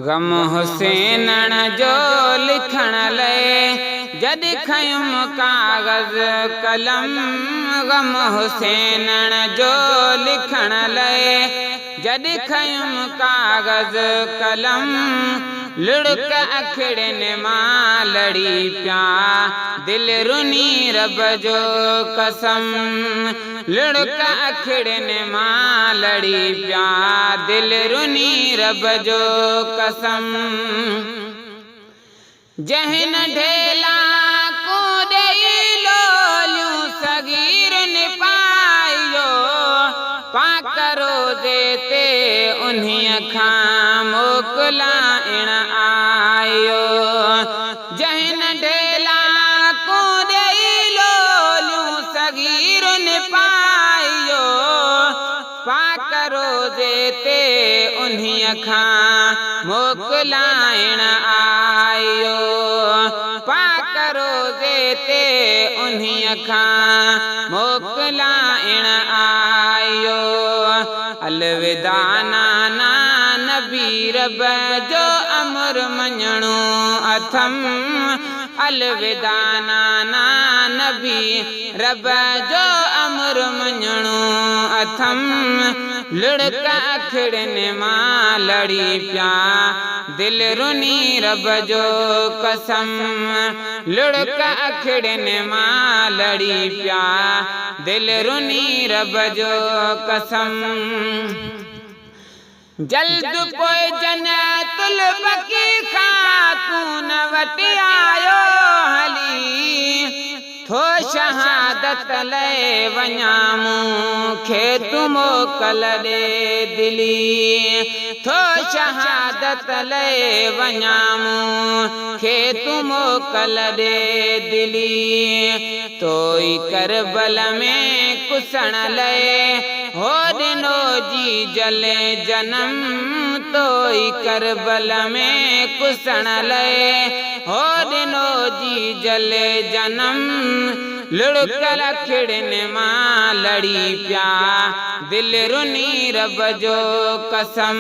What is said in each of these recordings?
गम हुसैन जो लिखण लए जद खयुम कागज कलम। गम हुसैन जो लिखण लए जद खयुम कागज कलम। लुढ़क अखिड़नि मां लड़ी पिया दिल रुनी रब जो कसम। लुढ़क अखिड़नि मां लड़ी पिया दिल रुनी रब जो कसम। जहन ढेला को देई लोलियूं सगीरनि पायो। पाक रोज़े ते उन्हीअ खां मोकिलाइण आयो। जहन ढेला को देई लोलियूं सगीरनि पायो। पाक रोज़े ते उन्हीअ खां मोकिलाइण आयो। पाक रोज़े ते उन्हीअ खां मोकिलाइण आयो। अलविदा नाना नबी रब जो अमर मञणो अथम। अलविदा नाना नबी रब जो अमर मञणो अथम। लुढ़क अखिड़नि मां लड़ी पिया दिल रुनी रब जो कसम। लुढ़क अखिड़नि मां लड़ी पिया दिल रुनी रब जो कसम। जल्द पोइ जन्नतुल बकी खातून वटि आयो हली। थो शहादत लए वञां मूंखे तूं मोकल ॾे दिली। थो शहादत लए वञां मूंखे तूं मोकल ॾे दिली। तोई करबल में कुसण लए हो ॾिनो जी जले जनम। तोई करबल में कुसण लए हो ॾिनो जी जले जनम। लुढ़क अखिड़नि मां लड़ी पिया दिल रुनी रब जो कसम।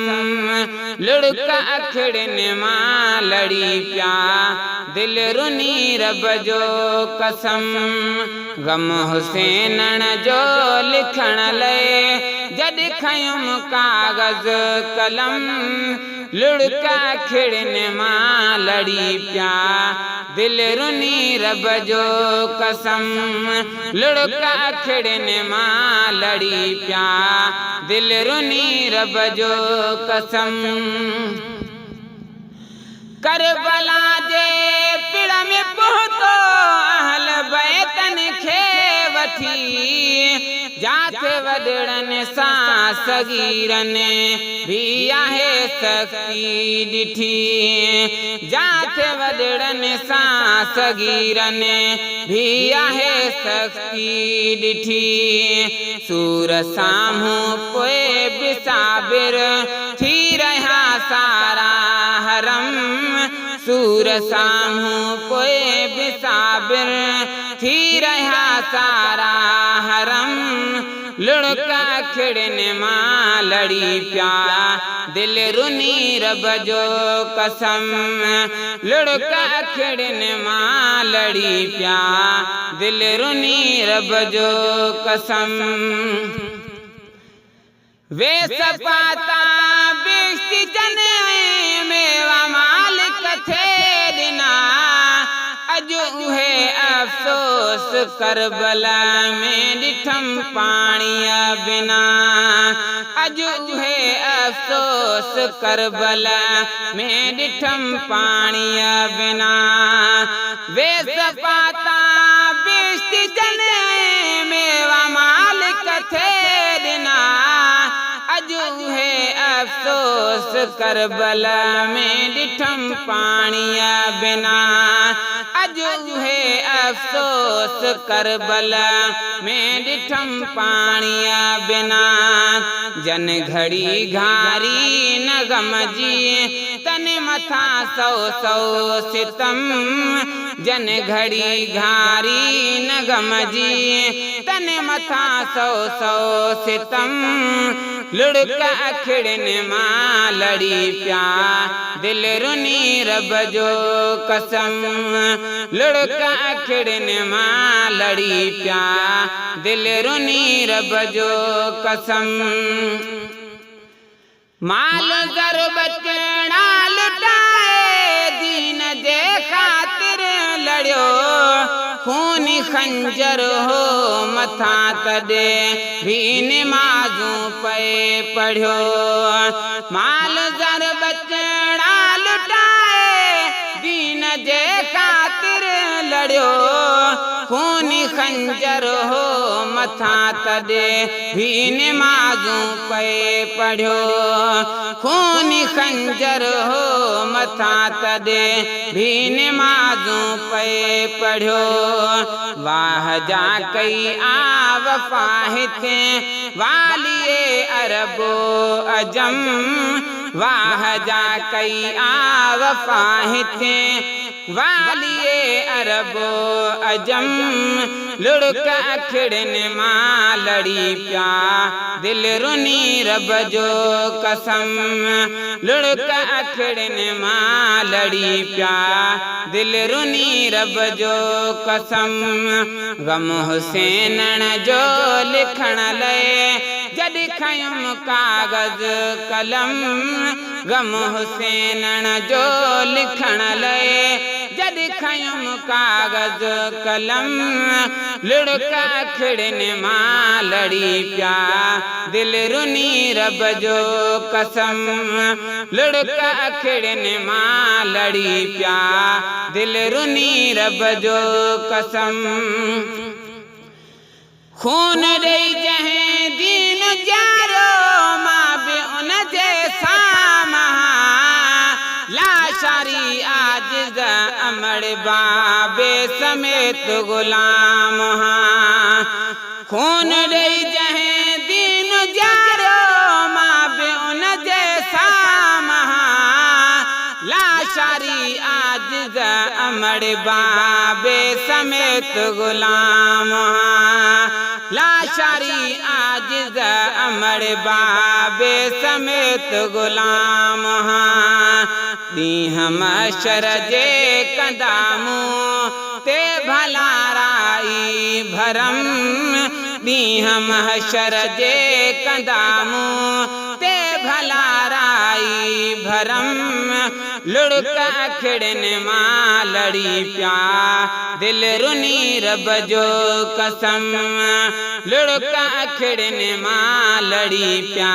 लुढ़क अखिड़नि मां लड़ी पिया दिल रुनी रब जो कसम। गम हुसैन जो लिखण लए जद खयुम कागज कलम। लुढ़क अखिड़नि मां लड़ी पिया दिल रुनी रब जो कसम। लुढ़क अखिड़नि मां लड़ी पिया दिल रुनी रब जो कसम। करबला जे पिड़ में पहुतो अहल बैतनि खे वठी। जाथे वॾड़नि सां सगीरनि भी आहे सखी ॾिठी। जाथे वॾड़नि सां सगीरनि भी आहे सखी ॾिठी। सूर साम्हूं पोइ बि साबिर थी रहिया सारा हरम। सूर साम्हूं पोइ बि साबिर थी रहिया सारा हरम। लुढ़क अखिड़नि मां लड़ी पिया दिल रुनी रब जो कसम। लुढ़क अखिड़नि मां लड़ी पिया दिल रुनी रब जो कसम। वे सपाता बिश्ती जने मेवा मालिक थे ॾिना। अॼु उहे अफ़सोस करबला में ॾिठम पाणीअ बिना। अॼु उहे अफ़सोस करबला में ॾिठम पाणीअ बिना। वे सपाता बिश्ती जने मेवा मालिक थे ॾिना। अॼु उहे अफ़सोस अफ़सोस करबला में ॾिठम पाणीअ बिना अॼु उहे अफ़सोस करबला में ॾिठम पाणीअ बिना जन घड़ी घारी न गम जी तने मथा सौ सौ सितम जन घड़ी घारी न गम जी तने मथा सौ सौ सितम लुढ़क अखिड़नि मां लड़ी पिया दिल रुनी रब जो कसम लुढ़क अखिड़नि मां लड़ी पिया दिल रुनी रब जो कसम माल ज़र बचड़ा लुटाए दीन जे ख़ातिर लड़ियो खूनी खंजर हो मथा तॾे भी निमाज़ूं पे पढ़ियो माल ज़र बचड़ा लुटाए दीन जे ख़ातिर लड़ियो खूनी खंजर हो मथा तॾे भी निमाज़ूं पे पढ़ियो खूनी खंजर हो मथा तॾे भी निमाज़ूं पे पढ़ियो वाह जा कई आ वफ़ा हिते वालिए अरबो अजम वाह जा कई आ वफ़ा हिते वालिए अरबो अजम लुढ़क अखिड़नि मां लड़ी पिया दिल रुनी रब जो कसम लुढ़क अखिड़नि मां लड़ी पिया दिल रुनी रब जो कसम गम हुसैनण जो लिखण लए जॾहिं खयुम कागज़ कलम गम हुसैनण जो लिखण लए जॾहिं खयुम कागज़ कलम लुढ़क अखिड़नि मां लड़ी पिया दिल रुनी रब जो कसम लुढ़क अखिड़नि मां लड़ी पिया दिल रुनी रब जो कसम खून ॾेई जंहिं दीन ॼारो मां बि उन जे साम्हूं लाशारी आजिज़ अमड़ बाबे समेत गुलाम हां खून ॾेई जंहिं दीन ॼारो मां बि उन जे साम्हूं लाशारी आजिज़ अमड़ बाबे समेत गुलाम हां लाशारी आजिज़ अमड़ बाबे समेत गुलाम हां ॾींहं महशर जे कंदामूं ते भला राई भरम ॾींहं महशर जे कंदामूं ते भला राई भरम लुढ़क अखिड़नि मां लड़ी पिया दिल रुनी रब जो कसम लुढ़क अखिड़नि मां लड़ी पिया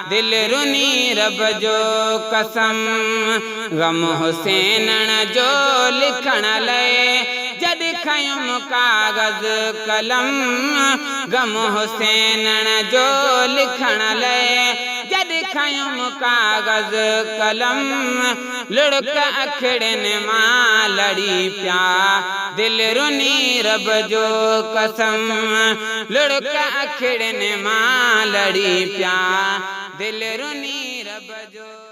दिल रुनी रब जो कसम गम हुसैनण जो लिखण लए जॾहिं खयुम कागज़ कलम गम हुसैनण जो लिखण लए जॾहिं खयुम कागज़ कलम लुढ़क अखिड़नि मां लड़ी पिया दिल रुनी रब जो कसम लुढ़क अखिड़नि मां लड़ी पिया दिल रुनी रब जो